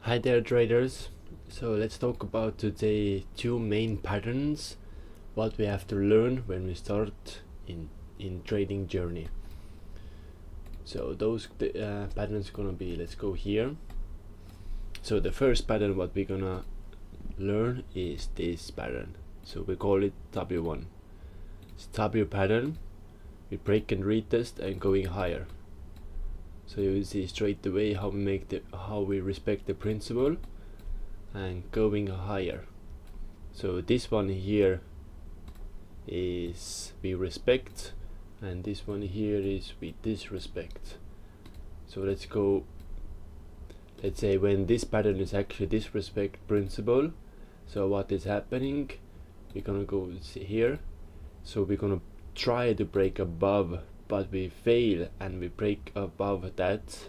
Hi there traders. So let's talk about today two main patterns what we have to learn when we start in trading journey. So those patterns gonna be, let's go here. So the first pattern what we're gonna learn is this pattern. So we call it W1. It's W pattern. We break and retest and going higher. So you will see straight away how we respect the principle and going higher. So this one here is we respect, and this one here is we disrespect. So let's say when this pattern is actually disrespect principle, so what is happening, we're gonna go here. So we're gonna try to break above, but we fail and we break above that,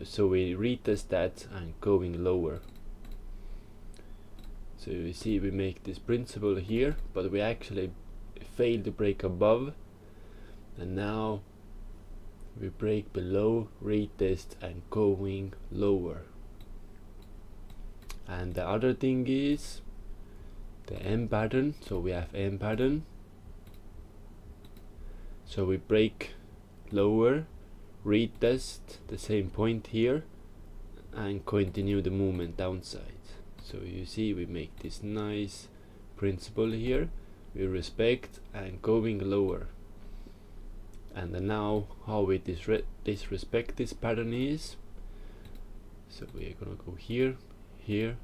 so we retest that and going lower. So you see we make this principle here, but we actually fail to break above, and now we break below, retest and going lower. And the other thing is the M pattern. So we have M pattern. So we break lower, retest the same point here and continue the movement downside. So you see we make this nice principle here, we respect and going lower. And then now how we disrespect this pattern is, so we are gonna go here, here,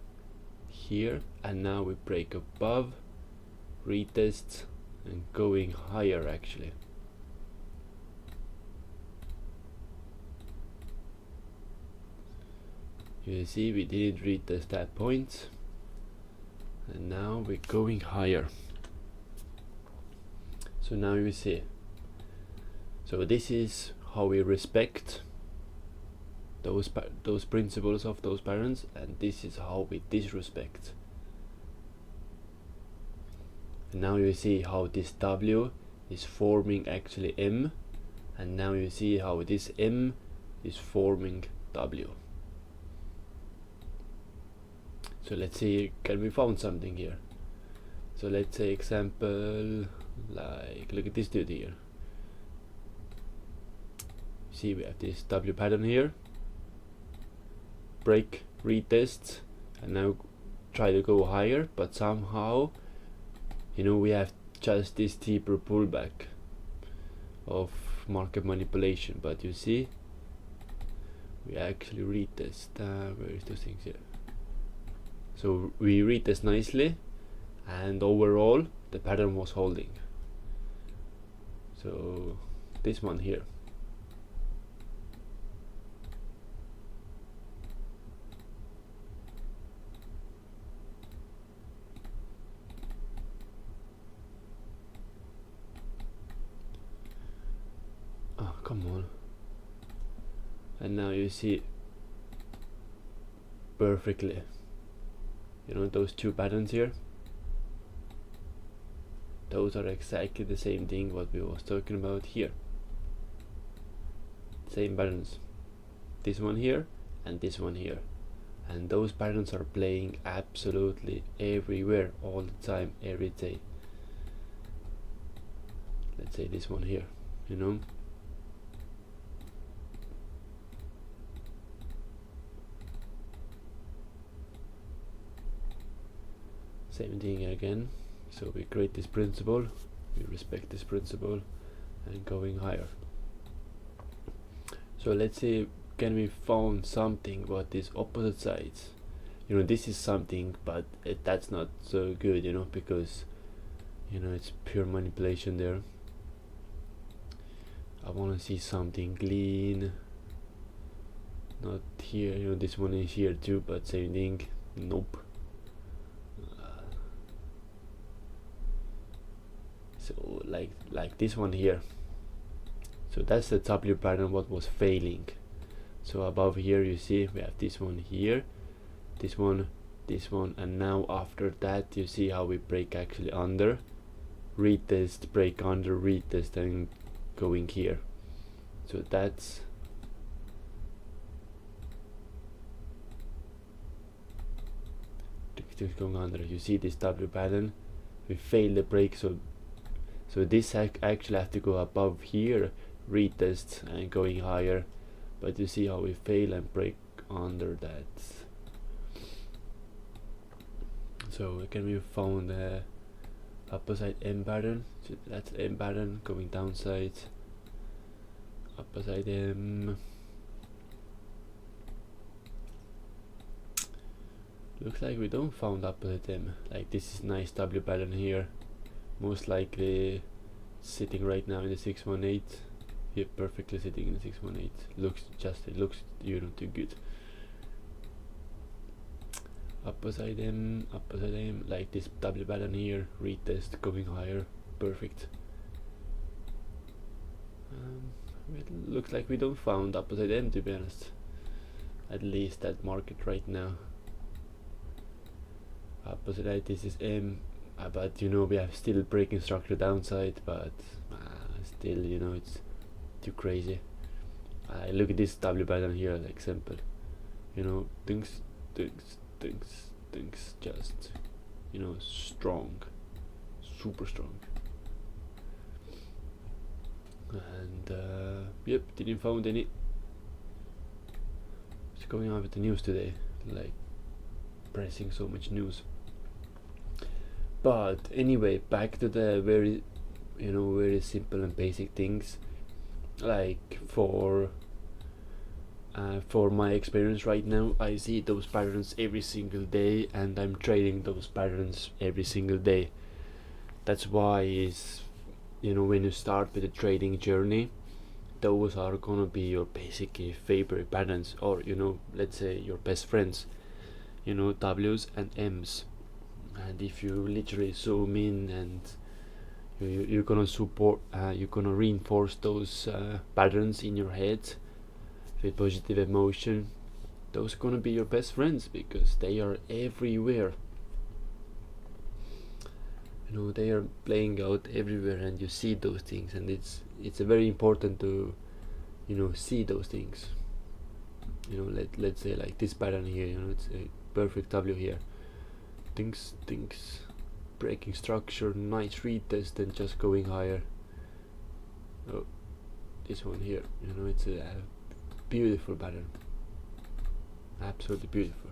here, and now we break above, retest and going higher actually. You see we didn't retest that point, and now we're going higher. So now you see, so this is how we respect those principles of those patterns, and this is how we disrespect. And now you see how this W is forming actually M, and now you see how this M is forming W. So let's see, can we found something here? So let's say example, like look at this dude here. See we have this W pattern here, break, retest, and now try to go higher, but somehow, you know, we have just this deeper pullback of market manipulation. But you see, we actually retest. Where is those things here? So we retest nicely, and overall the pattern was holding. So this one here. Oh, come on. And now you see perfectly, you know, those two patterns here, those are exactly the same thing what we was talking about here. Same patterns, this one here and this one here, and those patterns are playing absolutely everywhere, all the time, every day. Let's say this one here, you know. Same thing again. So we create this principle, we respect this principle and going higher. So let's see, can we found something what is opposite sides? You know, this is something, but that's not so good, you know, because, you know, it's pure manipulation there. I want to see something clean. Not here, you know, this one is here too, but same thing. Nope. So like this one here. So that's the W pattern what was failing. So above here you see we have this one here, this one, and now after that you see how we break actually under, retest, break under, retest, and going here. So that's things going on there. You see this W pattern, we failed the break, so this actually have to go above here, retest and going higher, but you see how we fail and break under that. So again, we found the opposite M pattern, so that's M pattern going downside, opposite M. Looks like we don't found opposite M. Like this is nice W pattern here, most likely sitting right now in the 618. Yeah, perfectly sitting in the 618. It looks too good. Opposite M, like this W pattern here, retest going higher, perfect. It looks like we don't found opposite M, to be honest, at least that market right now. Opposite, this is M, but you know, we have still breaking structure downside, but still, you know, it's too crazy. Look at this W pattern here, like example, you know, things just, you know, strong, super strong. And yep, didn't found any. What's going on with the news today? Like pressing so much news. But anyway, back to the very simple and basic things. Like for my experience right now, I see those patterns every single day, and I'm trading those patterns every single day. That's why when you start with the trading journey, those are gonna be your basically favorite patterns, or let's say your best friends, W's and M's. And if you literally zoom in and you're gonna reinforce those patterns in your head with positive emotion, those are gonna be your best friends, because they are everywhere. They are playing out everywhere, and you see those things, and it's very important to see those things. Let's say like this pattern here, it's a perfect W here. Things breaking structure, nice retest, and just going higher. Oh, this one here, it's a beautiful pattern, absolutely beautiful.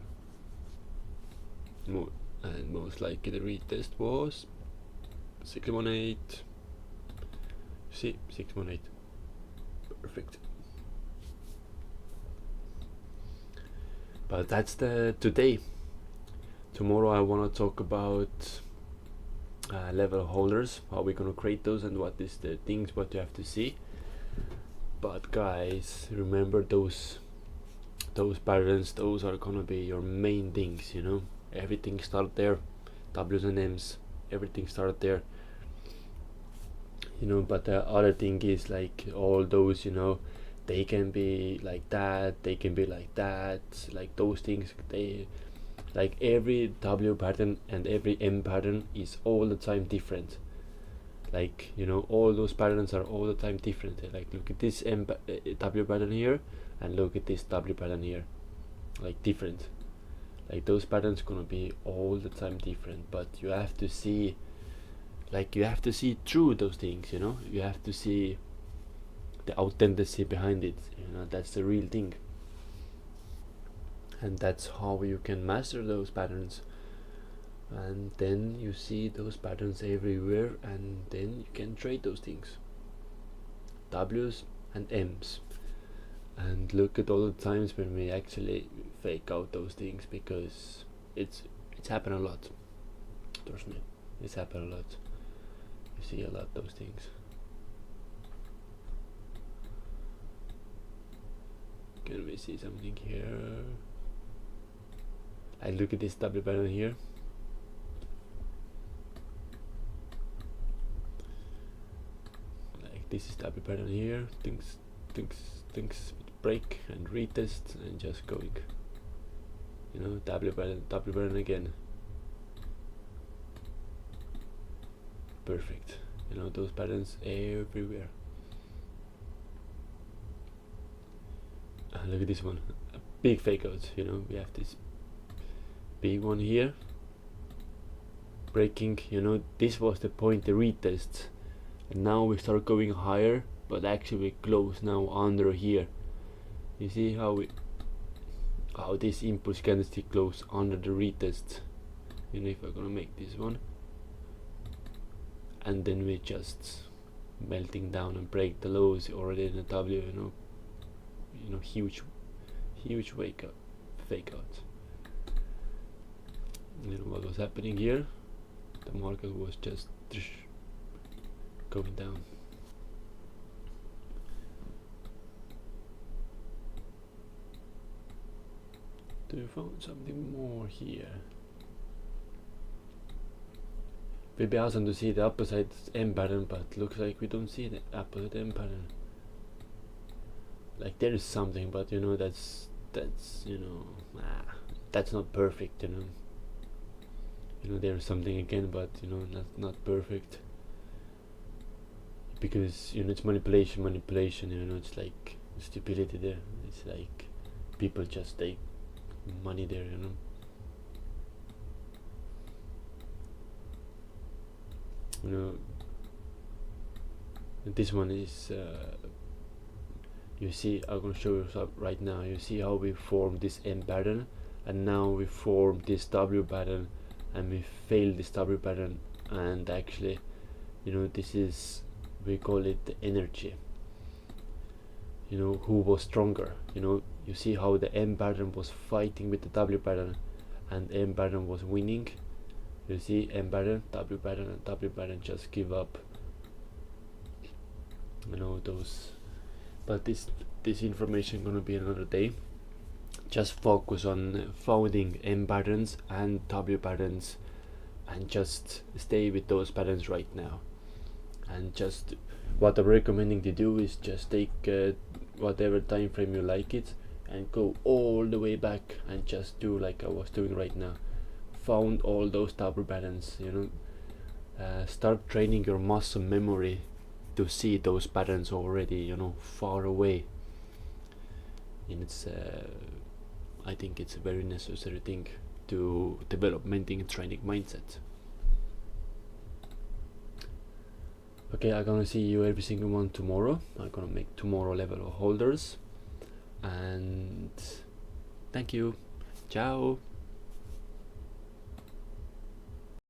And most likely the retest was 618. See, 618, perfect. But that's the today. Tomorrow I want to talk about level holders, how we're gonna create those, and what is the things what you have to see. But guys, remember those patterns, those are gonna be your main things. Everything start there, W's and M's, everything start there. But the other thing is, like, all those, they can be like that, they can be like that, like those things, like every W pattern and every M pattern is all the time different. Like, all those patterns are all the time different. Like, look at this W pattern here, and look at this W pattern here, like different. Like those patterns gonna be all the time different, but you have to see through those things. You have to see the authenticity behind it. That's the real thing, and that's how you can master those patterns. And then you see those patterns everywhere, and then you can trade those things, W's and M's. And look at all the times when we actually fake out those things, because it's happened a lot. Trust me, it's happened a lot. You see a lot those things. Can we see something here? I look at this W pattern here. Like this is W pattern here. Things break and retest and just going. W pattern again. Perfect. Those patterns everywhere. Look at this one. A big fake out. We have this big one here, breaking, this was the point, the retest, and now we start going higher, but actually we close now under here. You see how this impulse candlestick close under the retest. If I'm gonna make this one, and then we just melting down and break the lows already in the W. Huge wake up, fake out. What was happening here? The market was just going down. Do you find something more here? Will be awesome to see the opposite M pattern, but looks like we don't see the opposite M pattern. Like there is something, but that's that's not perfect. There's something again, but not perfect, because it's manipulation. It's like stupidity there. It's like people just take money there. This one is you see, I'm gonna show you right now. You see how we formed this M pattern, and now we form this W pattern, and we fail this W pattern, and actually this is, we call it the energy. Who was stronger. You see how the M pattern was fighting with the W pattern, and M pattern was winning. You see, M pattern, W pattern, and W pattern just give up. Those, but this information gonna be another day. Just focus on finding M patterns and W patterns, and just stay with those patterns right now. And just what I'm recommending to do is just take whatever time frame you like it, and go all the way back and just do like I was doing right now. Found all those W patterns. Start training your muscle memory to see those patterns already far away. And it's I think it's a very necessary thing to developing training mindset. Okay, I'm gonna see you every single one tomorrow. I'm gonna make tomorrow level of holders, and thank you. Ciao.